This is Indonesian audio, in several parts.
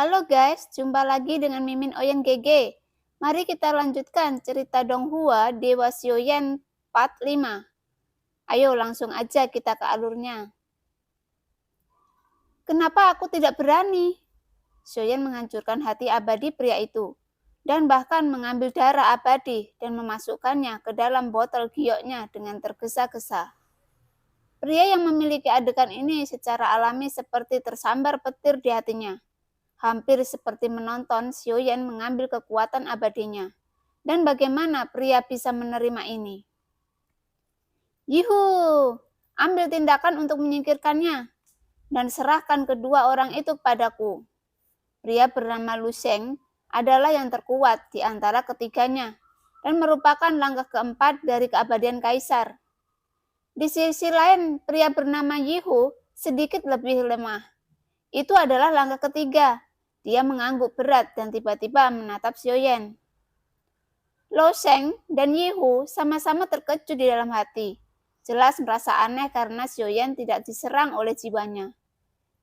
Halo guys, jumpa lagi dengan Mimin Oyen GG. Mari kita lanjutkan cerita Donghua Dewa Xiaoyan Part 5. Ayo langsung aja kita ke alurnya. Kenapa aku tidak berani? Xiaoyan menghancurkan hati abadi pria itu, dan bahkan mengambil darah abadi dan memasukkannya ke dalam botol gioknya dengan tergesa-gesa. Pria yang memiliki adegan ini secara alami seperti tersambar petir di hatinya. Hampir seperti menonton Xiaoyan mengambil kekuatan abadinya. Dan bagaimana pria bisa menerima ini? Yuhu, ambil tindakan untuk menyingkirkannya dan serahkan kedua orang itu padaku. Pria bernama Lu Sheng adalah yang terkuat di antara ketiganya dan merupakan langkah keempat dari keabadian kaisar. Di sisi lain, pria bernama Yihu sedikit lebih lemah. Itu adalah langkah ketiga. Dia mengangguk berat dan tiba-tiba menatap Xiaoyan. Lo Sheng dan Yihu sama-sama terkejut di dalam hati. Jelas merasa aneh karena Xiaoyan tidak diserang oleh jiwanya.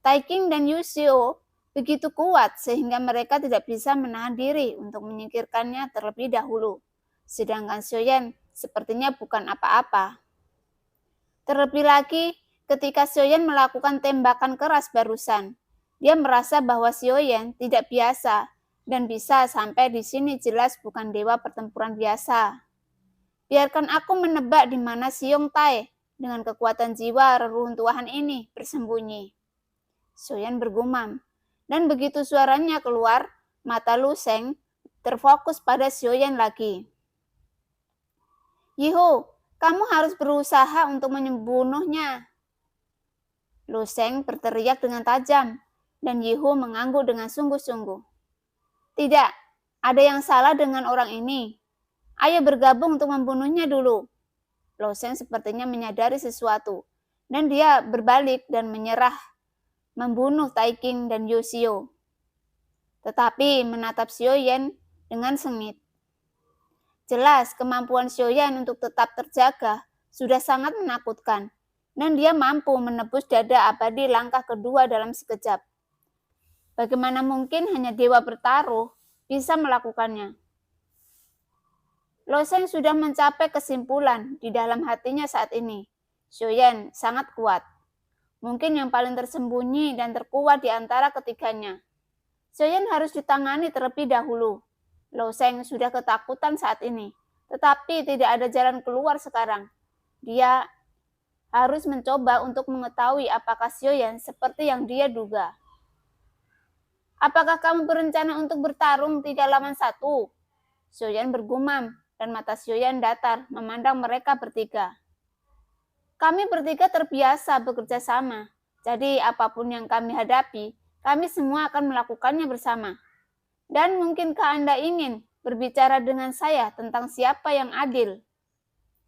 Tai Qing dan Yu Xiu begitu kuat sehingga mereka tidak bisa menahan diri untuk menyingkirkannya terlebih dahulu. Sedangkan Xiaoyan sepertinya bukan apa-apa. Terlebih lagi ketika Xiaoyan melakukan tembakan keras barusan. Dia merasa bahwa Xiaoyan tidak biasa dan bisa sampai di sini jelas bukan dewa pertempuran biasa. Biarkan aku menebak di mana Xiong Tai dengan kekuatan jiwa reruntuhan ini bersembunyi. Xiaoyan bergumam, dan begitu suaranya keluar, mata Lu Sheng terfokus pada Xiaoyan lagi. Yihu, kamu harus berusaha untuk membunuhnya. Lu Sheng berteriak dengan tajam, dan Yihu mengangguk dengan sungguh-sungguh. Tidak, ada yang salah dengan orang ini. Ayo bergabung untuk membunuhnya dulu. Lu Sheng sepertinya menyadari sesuatu, dan dia berbalik dan menyerah membunuh Tai Qing dan Yu Xiu. Tetapi menatap Xiaoyan dengan sengit. Jelas kemampuan Xiaoyan untuk tetap terjaga sudah sangat menakutkan, dan dia mampu menebus dada abadi langkah kedua dalam sekejap. Bagaimana mungkin hanya dewa bertaruh bisa melakukannya? Lo Sheng sudah mencapai kesimpulan di dalam hatinya saat ini. Xiaoyan sangat kuat. Mungkin yang paling tersembunyi dan terkuat di antara ketiganya. Xiaoyan harus ditangani terlebih dahulu. Lo Sheng sudah ketakutan saat ini, tetapi tidak ada jalan keluar sekarang. Dia harus mencoba untuk mengetahui apakah Xiaoyan seperti yang dia duga. Apakah kamu berencana untuk bertarung 3 lawan 1? Xiaoyan bergumam, dan mata Xiaoyan datar memandang mereka bertiga. Kami bertiga terbiasa bekerja sama, jadi apapun yang kami hadapi, kami semua akan melakukannya bersama. Dan mungkinkah Anda ingin berbicara dengan saya tentang siapa yang adil?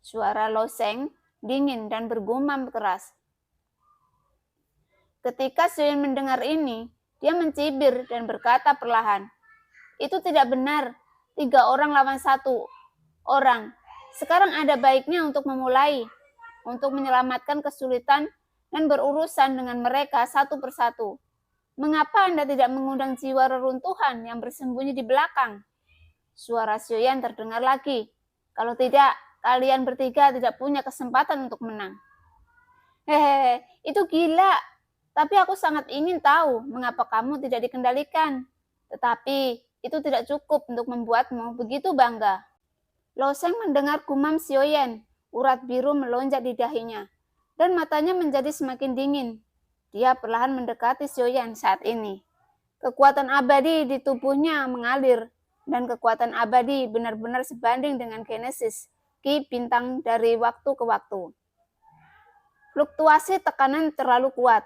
Suara Lo Sheng dingin dan bergumam keras. Ketika Xiaoyan mendengar ini, dia mencibir dan berkata perlahan, itu tidak benar, 3 orang lawan 1 orang. Sekarang ada baiknya untuk memulai, untuk menyelamatkan kesulitan dan berurusan dengan mereka satu persatu. Mengapa Anda tidak mengundang jiwa reruntuhan yang bersembunyi di belakang? Suara Xiaoyan terdengar lagi. Kalau tidak, kalian bertiga tidak punya kesempatan untuk menang. Hehehe, itu gila. Tapi aku sangat ingin tahu mengapa kamu tidak dikendalikan. Tetapi itu tidak cukup untuk membuatmu begitu bangga. Lo Sheng mendengar gumam Xiaoyan. Urat biru melonjak di dahinya, dan matanya menjadi semakin dingin. Dia perlahan mendekati Xiaoyan saat ini. Kekuatan abadi di tubuhnya mengalir, dan kekuatan abadi benar-benar sebanding dengan Genesis, Ki bintang dari waktu ke waktu. Fluktuasi tekanan terlalu kuat.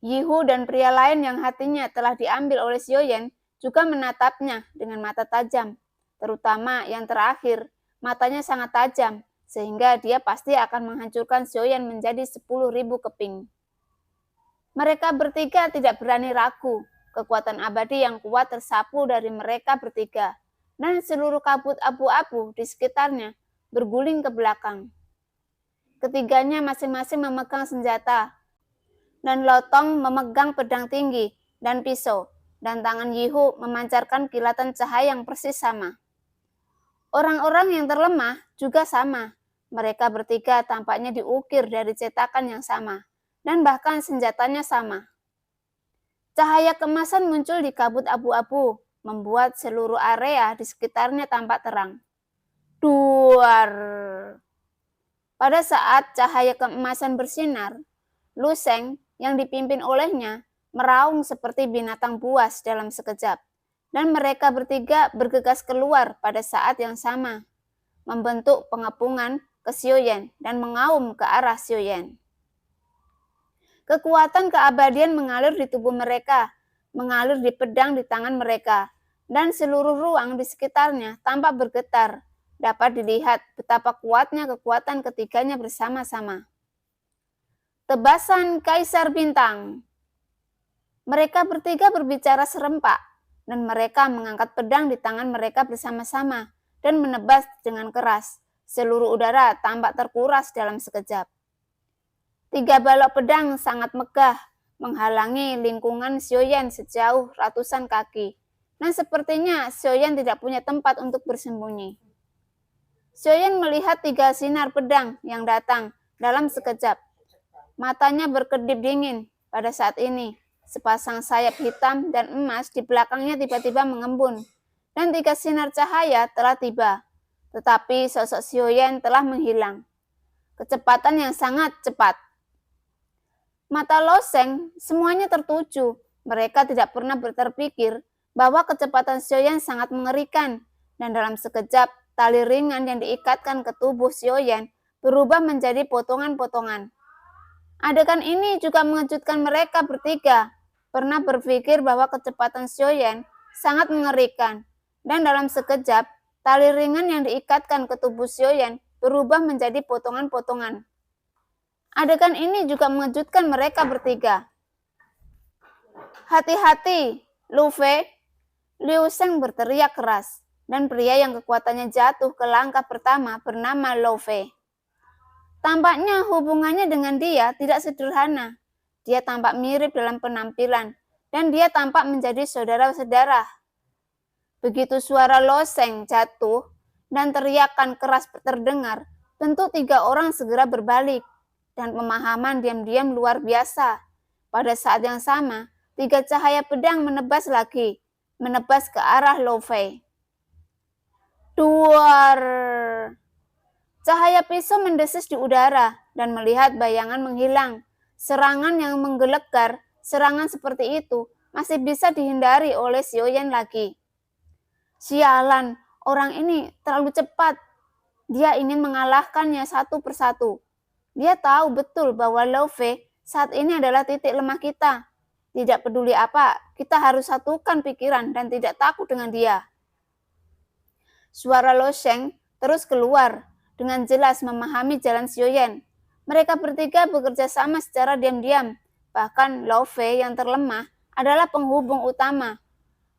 Yihu dan pria lain yang hatinya telah diambil oleh Xiaoyan juga menatapnya dengan mata tajam, terutama yang terakhir. Matanya sangat tajam, sehingga dia pasti akan menghancurkan Xiaoyan menjadi 10.000 keping. Mereka bertiga tidak berani ragu. Kekuatan abadi yang kuat tersapu dari mereka bertiga, dan seluruh kabut abu-abu di sekitarnya berguling ke belakang. Ketiganya masing-masing memegang senjata, dan Lotong memegang pedang tinggi dan pisau, dan tangan Yehu memancarkan kilatan cahaya yang persis sama. Orang-orang yang terlemah juga sama. Mereka bertiga tampaknya diukir dari cetakan yang sama, dan bahkan senjatanya sama. Cahaya keemasan muncul di kabut abu-abu, membuat seluruh area di sekitarnya tampak terang. Duar! Pada saat cahaya keemasan bersinar, Lu Sheng yang dipimpin olehnya meraung seperti binatang buas dalam sekejap, dan mereka bertiga bergegas keluar pada saat yang sama, membentuk pengepungan ke Xiaoyan dan mengaum ke arah Xiaoyan. Kekuatan keabadian mengalir di tubuh mereka, mengalir di pedang di tangan mereka, dan seluruh ruang di sekitarnya tampak bergetar. Dapat dilihat betapa kuatnya kekuatan ketiganya bersama-sama. Tebasan Kaisar Bintang. Mereka bertiga berbicara serempak, dan mereka mengangkat pedang di tangan mereka bersama-sama dan menebas dengan keras. Seluruh udara tampak terkuras dalam sekejap. 3 balok pedang sangat megah menghalangi lingkungan Xiaoyan sejauh ratusan kaki, dan sepertinya Xiaoyan tidak punya tempat untuk bersembunyi. Xiaoyan melihat 3 sinar pedang yang datang dalam sekejap. Matanya berkedip dingin pada saat ini. Sepasang sayap hitam dan emas di belakangnya tiba-tiba mengembun, dan 3 sinar cahaya telah tiba. Tetapi sosok Xiaoyan telah menghilang. Kecepatan yang sangat cepat. Mata Lu Sheng semuanya tertuju. Mereka tidak pernah terpikir bahwa kecepatan Xiaoyan sangat mengerikan, dan dalam sekejap tali ringan yang diikatkan ke tubuh Xiaoyan berubah menjadi potongan-potongan. Adegan ini juga mengejutkan mereka bertiga. Pernah berpikir bahwa kecepatan Xiaoyan sangat mengerikan, dan dalam sekejap tali ringan yang diikatkan ke tubuh Xiaoyan berubah menjadi potongan-potongan. Adegan ini juga mengejutkan mereka bertiga. Hati-hati, Lu Fei! Liu Sheng berteriak keras, dan pria yang kekuatannya jatuh ke langkah pertama bernama Lu Fei. Tampaknya hubungannya dengan dia tidak sederhana. Dia tampak mirip dalam penampilan, dan dia tampak menjadi saudara-saudara. Begitu suara Lu Sheng jatuh dan teriakan keras terdengar, tentu 3 orang segera berbalik, dan pemahaman diam-diam luar biasa. Pada saat yang sama, 3 cahaya pedang menebas lagi, menebas ke arah Lu Fei. Duar! Cahaya pisau mendesis di udara dan melihat bayangan menghilang. Serangan yang menggelegar, serangan seperti itu masih bisa dihindari oleh Xiaoyan lagi. Sialan, orang ini terlalu cepat. Dia ingin mengalahkannya satu persatu. Dia tahu betul bahwa Lu Fei saat ini adalah titik lemah kita. Tidak peduli apa, kita harus satukan pikiran dan tidak takut dengan dia. Suara Lu Sheng terus keluar, dengan jelas memahami jalan Xiaoyan. Mereka bertiga bekerja sama secara diam-diam. Bahkan Lu Fei yang terlemah adalah penghubung utama.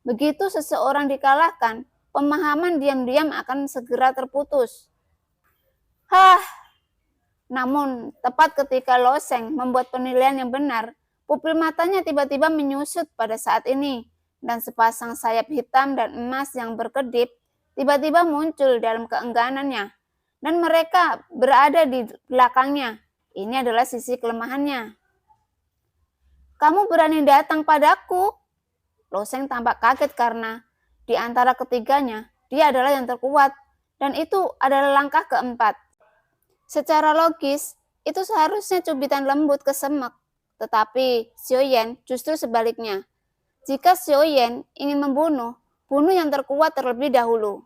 Begitu seseorang dikalahkan, pemahaman diam-diam akan segera terputus. Namun, tepat ketika Lu Sheng membuat penilaian yang benar, pupil matanya tiba-tiba menyusut pada saat ini, dan sepasang sayap hitam dan emas yang berkedip tiba-tiba muncul dalam keengganannya. Dan mereka berada di belakangnya. Ini adalah sisi kelemahannya. Kamu berani datang padaku? Lu Sheng tampak kaget karena di antara ketiganya, dia adalah yang terkuat. Dan itu adalah langkah keempat. Secara logis, itu seharusnya cubitan lembut ke semek. Tetapi Xiaoyan justru sebaliknya. Jika Xiaoyan ingin membunuh, bunuh yang terkuat terlebih dahulu.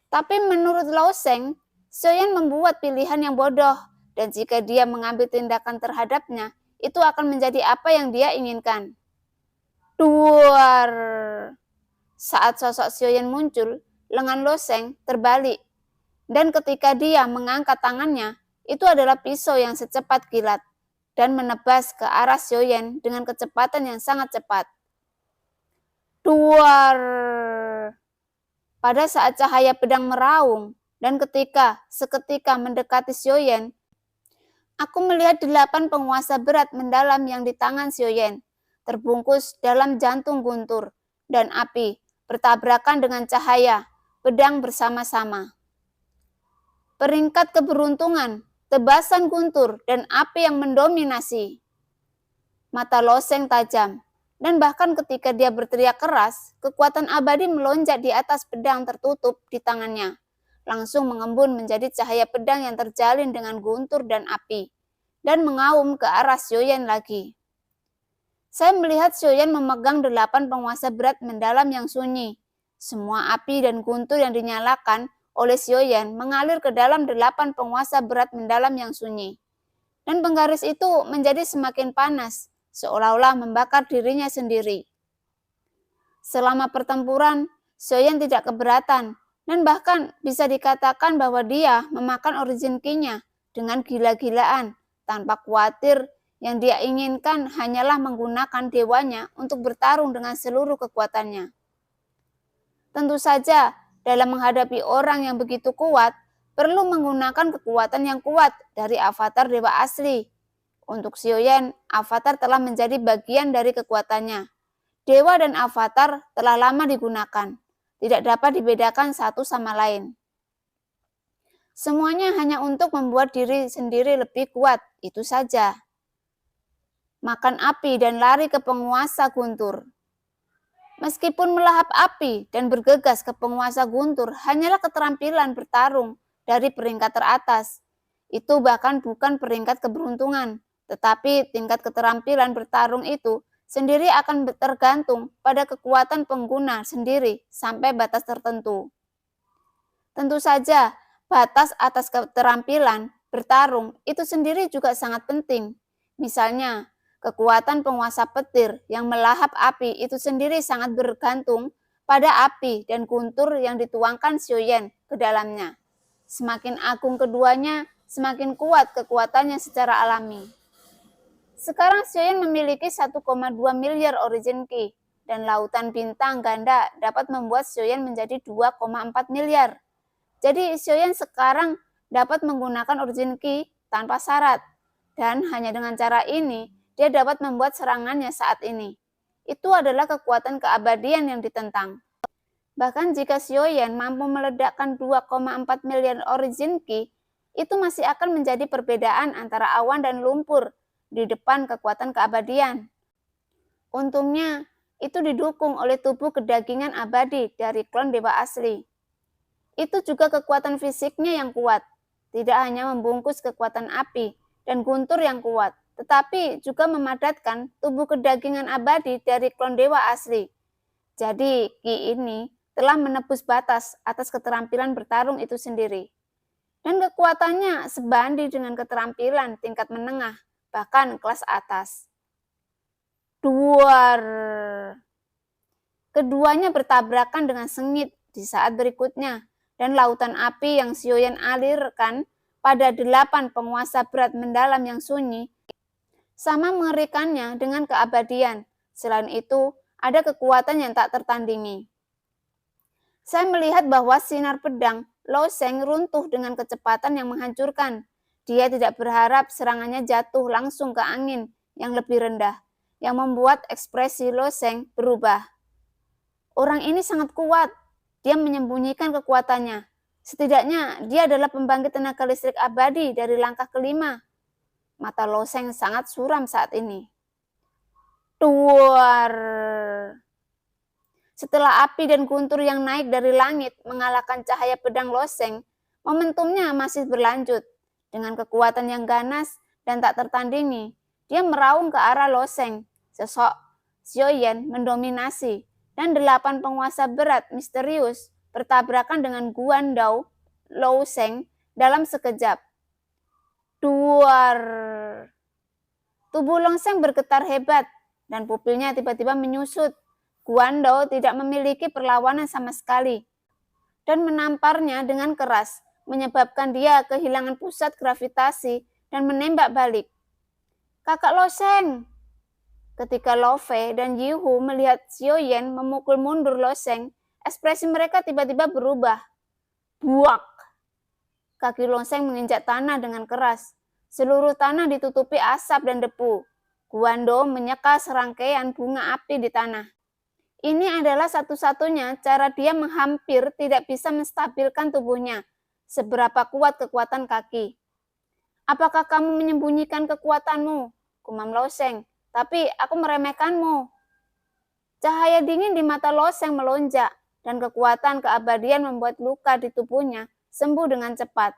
Tapi menurut Lu Sheng, Xiaoyan membuat pilihan yang bodoh, dan jika dia mengambil tindakan terhadapnya, itu akan menjadi apa yang dia inginkan. Duar! Saat sosok Xiaoyan muncul, lengan Lu Sheng terbalik, dan ketika dia mengangkat tangannya, itu adalah pisau yang secepat kilat, dan menebas ke arah Xiaoyan dengan kecepatan yang sangat cepat. Duar! Pada saat cahaya pedang meraung, dan seketika mendekati Xiaoyan, aku melihat 8 penguasa berat mendalam yang di tangan Xiaoyan. terbungkus dalam jantung guntur dan api, bertabrakan dengan cahaya, pedang bersama-sama. Peringkat keberuntungan, tebasan guntur dan api yang mendominasi. Mata Loseng tajam, dan bahkan ketika dia berteriak keras, kekuatan abadi melonjak di atas pedang tertutup di tangannya, langsung mengembun menjadi cahaya pedang yang terjalin dengan guntur dan api, dan mengaum ke arah Xiaoyan lagi. Saya melihat Xiaoyan memegang 8 penguasa berat mendalam yang sunyi. Semua api dan guntur yang dinyalakan oleh Xiaoyan mengalir ke dalam 8 penguasa berat mendalam yang sunyi. Dan penggaris itu menjadi semakin panas, seolah-olah membakar dirinya sendiri. Selama pertempuran, Xiaoyan tidak keberatan, dan bahkan bisa dikatakan bahwa dia memakan origin ki-nya dengan gila-gilaan, tanpa khawatir. Yang dia inginkan hanyalah menggunakan dewanya untuk bertarung dengan seluruh kekuatannya. Tentu saja, dalam menghadapi orang yang begitu kuat, perlu menggunakan kekuatan yang kuat dari avatar dewa asli. Untuk Xiaoyan, avatar telah menjadi bagian dari kekuatannya. Dewa dan avatar telah lama digunakan, tidak dapat dibedakan satu sama lain. Semuanya hanya untuk membuat diri sendiri lebih kuat, itu saja. Makan api dan lari ke penguasa guntur. Meskipun melahap api dan bergegas ke penguasa guntur hanyalah keterampilan bertarung dari peringkat teratas. Itu bahkan bukan peringkat keberuntungan, tetapi tingkat keterampilan bertarung itu sendiri akan tergantung pada kekuatan pengguna sendiri sampai batas tertentu. Tentu saja, batas atas keterampilan bertarung itu sendiri juga sangat penting. Misalnya, kekuatan penguasa petir yang melahap api itu sendiri sangat bergantung pada api dan guntur yang dituangkan Xiaoyan ke dalamnya. Semakin agung keduanya, semakin kuat kekuatannya secara alami. Sekarang Xiaoyan memiliki 1,2 miliar origin ki, dan lautan bintang ganda dapat membuat Xiaoyan menjadi 2,4 miliar. Jadi Xiaoyan sekarang dapat menggunakan origin ki tanpa syarat, dan hanya dengan cara ini dia dapat membuat serangannya saat ini. Itu adalah kekuatan keabadian yang ditentang. Bahkan jika Xiaoyan mampu meledakkan 2,4 miliar origin ki, itu masih akan menjadi perbedaan antara awan dan lumpur di depan kekuatan keabadian. Untungnya, itu didukung oleh tubuh kedagingan abadi dari klon dewa asli. Itu juga kekuatan fisiknya yang kuat, tidak hanya membungkus kekuatan api dan guntur yang kuat, tetapi juga memadatkan tubuh kedagingan abadi dari klon dewa asli. Jadi, ki ini telah menebus batas atas keterampilan bertarung itu sendiri. Dan kekuatannya sebanding dengan keterampilan tingkat menengah, bahkan kelas atas. Duar. Keduanya bertabrakan dengan sengit di saat berikutnya, dan lautan api yang Xiaoyan alirkan pada 8 penguasa berat mendalam yang sunyi sama mengerikannya dengan keabadian. Selain itu, ada kekuatan yang tak tertandingi. Saya melihat bahwa sinar pedang Loseng runtuh dengan kecepatan yang menghancurkan. Dia tidak berharap serangannya jatuh langsung ke angin yang lebih rendah, yang membuat ekspresi Loseng berubah. Orang ini sangat kuat, dia menyembunyikan kekuatannya. Setidaknya dia adalah pembangkit tenaga listrik abadi dari langkah kelima. Mata Loseng sangat suram saat ini. Duar. Setelah api dan guntur yang naik dari langit mengalahkan cahaya pedang Loseng, momentumnya masih berlanjut. Dengan kekuatan yang ganas dan tak tertandingi, dia meraung ke arah Loseng. Sosok Xiaoyan mendominasi, dan 8 penguasa berat misterius bertabrakan dengan Guandao Loseng dalam sekejap. Duar. Tubuh Loseng bergetar hebat, dan pupilnya tiba-tiba menyusut. Guandao tidak memiliki perlawanan sama sekali, dan menamparnya dengan keras, menyebabkan dia kehilangan pusat gravitasi dan menembak balik. Kakak Loseng. Ketika Lo Fei dan Yihu melihat Xiaoyan memukul mundur Loseng, ekspresi mereka tiba-tiba berubah. Buak! Kaki Loseng menginjak tanah dengan keras. Seluruh tanah ditutupi asap dan debu. Guando menyeka serangkaian bunga api di tanah. Ini adalah satu-satunya cara dia hampir tidak bisa menstabilkan tubuhnya. Seberapa kuat kekuatan kaki. Apakah kamu menyembunyikan kekuatanmu? Gumam Loseng. Tapi aku meremehkanmu. Cahaya dingin di mata Loseng melonjak, dan kekuatan keabadian membuat luka di tubuhnya sembuh dengan cepat.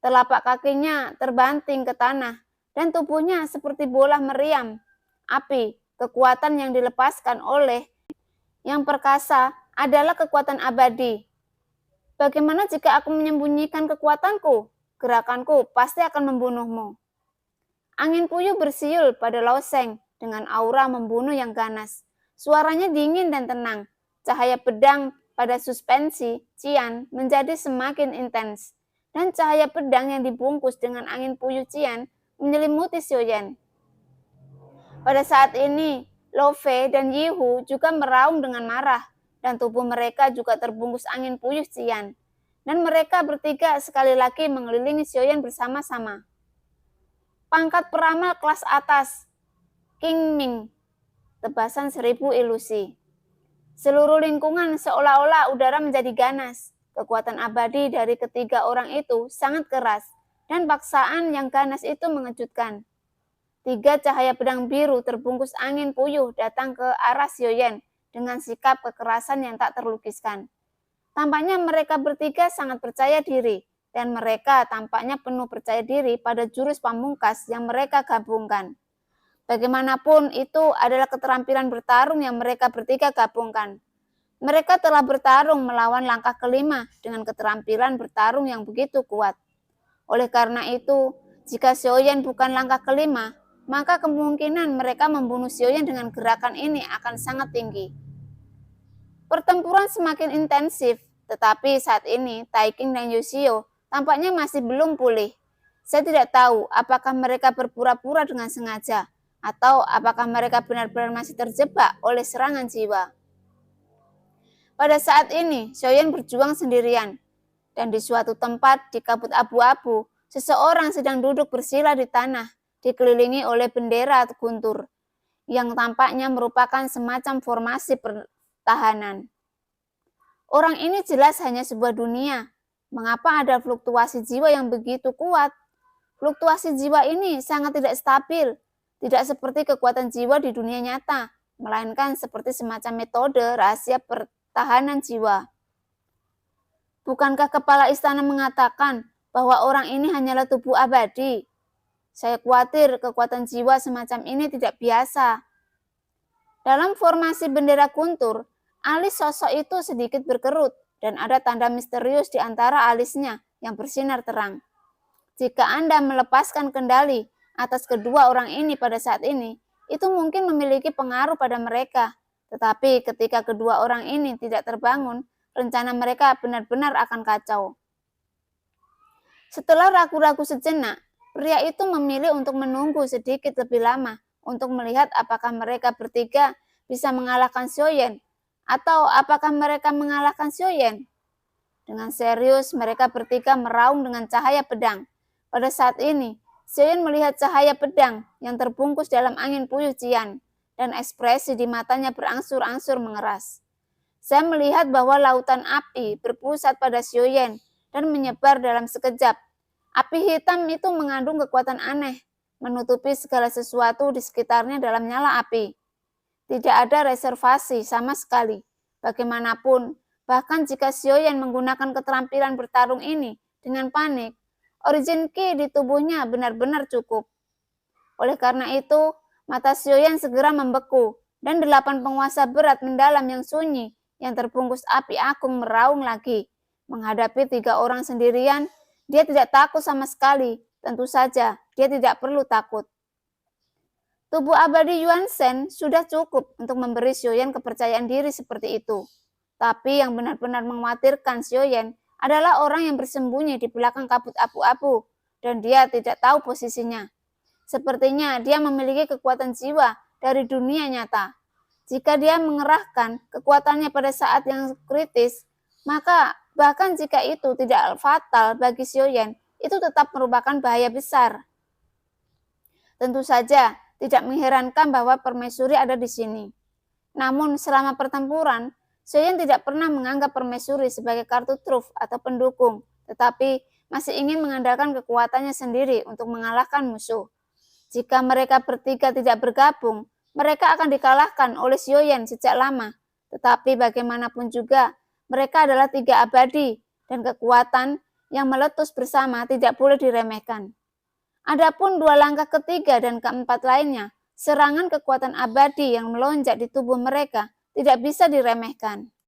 Telapak kakinya terbanting ke tanah, dan tubuhnya seperti bola meriam. Api, kekuatan yang dilepaskan oleh yang perkasa adalah kekuatan abadi. Bagaimana jika aku menyembunyikan kekuatanku? Gerakanku pasti akan membunuhmu. Angin puyuh bersiul pada Loseng dengan aura membunuh yang ganas. Suaranya dingin dan tenang. Cahaya pedang pada suspensi Cian menjadi semakin intens. Dan cahaya pedang yang dibungkus dengan angin puyuh Cian menyelimuti Xiaoyan. Pada saat ini, Lo Fei dan Yihu juga meraung dengan marah, dan tubuh mereka juga terbungkus angin puyuh Cian. Dan mereka bertiga sekali lagi mengelilingi Xiaoyan bersama-sama. Pangkat peramal kelas atas, King Ming, tebasan 1000 ilusi. Seluruh lingkungan seolah-olah udara menjadi ganas. Kekuatan abadi dari ketiga orang itu sangat keras, dan paksaan yang ganas itu mengejutkan. 3 cahaya pedang biru terbungkus angin puyuh datang ke arah Xiaoyan dengan sikap kekerasan yang tak terlukiskan. Tampaknya mereka bertiga sangat percaya diri, dan mereka tampaknya penuh percaya diri pada jurus pamungkas yang mereka gabungkan. Bagaimanapun itu adalah keterampilan bertarung yang mereka bertiga gabungkan. Mereka telah bertarung melawan langkah kelima dengan keterampilan bertarung yang begitu kuat. Oleh karena itu, jika Xiaoyan bukan langkah kelima, maka kemungkinan mereka membunuh Xiaoyan dengan gerakan ini akan sangat tinggi. Pertempuran semakin intensif, tetapi saat ini Taiking dan Yoshio tampaknya masih belum pulih. Saya tidak tahu apakah mereka berpura-pura dengan sengaja, atau apakah mereka benar-benar masih terjebak oleh serangan jiwa. Pada saat ini, Xiaoyan berjuang sendirian, dan di suatu tempat di kabut abu-abu, seseorang sedang duduk bersila di tanah, dikelilingi oleh bendera guntur, yang tampaknya merupakan semacam formasi pertahanan. Orang ini jelas hanya sebuah dunia. Mengapa ada fluktuasi jiwa yang begitu kuat? Fluktuasi jiwa ini sangat tidak stabil, tidak seperti kekuatan jiwa di dunia nyata, melainkan seperti semacam metode rahasia pertahanan jiwa. Bukankah kepala istana mengatakan bahwa orang ini hanyalah tubuh abadi? Saya khawatir kekuatan jiwa semacam ini tidak biasa. Dalam formasi bendera guntur, alis sosok itu sedikit berkerut dan ada tanda misterius di antara alisnya yang bersinar terang. Jika Anda melepaskan kendali atas kedua orang ini pada saat ini, itu mungkin memiliki pengaruh pada mereka. Tetapi ketika kedua orang ini tidak terbangun, rencana mereka benar-benar akan kacau. Setelah ragu-ragu sejenak, pria itu memilih untuk menunggu sedikit lebih lama untuk melihat apakah mereka bertiga bisa mengalahkan Xiaoyan atau apakah mereka mengalahkan Xiaoyan. Dengan serius mereka bertiga meraung dengan cahaya pedang. Pada saat ini, Xiaoyan melihat cahaya pedang yang terbungkus dalam angin puyuh Cian, dan ekspresi di matanya berangsur-angsur mengeras. Saya melihat bahwa lautan api berpusat pada Xiaoyan dan menyebar dalam sekejap. Api hitam itu mengandung kekuatan aneh, menutupi segala sesuatu di sekitarnya dalam nyala api. Tidak ada reservasi sama sekali. Bagaimanapun, bahkan jika Xiaoyan menggunakan keterampilan bertarung ini dengan panik, origin Qi di tubuhnya benar-benar cukup. Oleh karena itu, mata Xiaoyan segera membeku, dan 8 penguasa berat mendalam yang sunyi yang terbungkus api agung meraung lagi. Menghadapi 3 orang sendirian, dia tidak takut sama sekali. Tentu saja, dia tidak perlu takut. Tubuh abadi Yuan Shen sudah cukup untuk memberi Xiaoyan kepercayaan diri seperti itu. Tapi yang benar-benar mengkhawatirkan Xiaoyan adalah orang yang bersembunyi di belakang kabut abu-abu, dan dia tidak tahu posisinya. Sepertinya dia memiliki kekuatan jiwa dari dunia nyata. Jika dia mengerahkan kekuatannya pada saat yang kritis, maka bahkan jika itu tidak fatal bagi Xiaoyan, itu tetap merupakan bahaya besar. Tentu saja, Tidak mengherankan bahwa permaisuri ada di sini. Namun selama pertempuran, Soyeon tidak pernah menganggap permaisuri sebagai kartu truf atau pendukung, tetapi masih ingin mengandalkan kekuatannya sendiri untuk mengalahkan musuh. Jika mereka bertiga tidak bergabung, mereka akan dikalahkan oleh Soyeon sejak lama. Tetapi bagaimanapun juga, mereka adalah tiga abadi dan kekuatan yang meletus bersama tidak boleh diremehkan. Adapun dua langkah ketiga dan keempat lainnya, serangan kekuatan abadi yang melonjak di tubuh mereka tidak bisa diremehkan.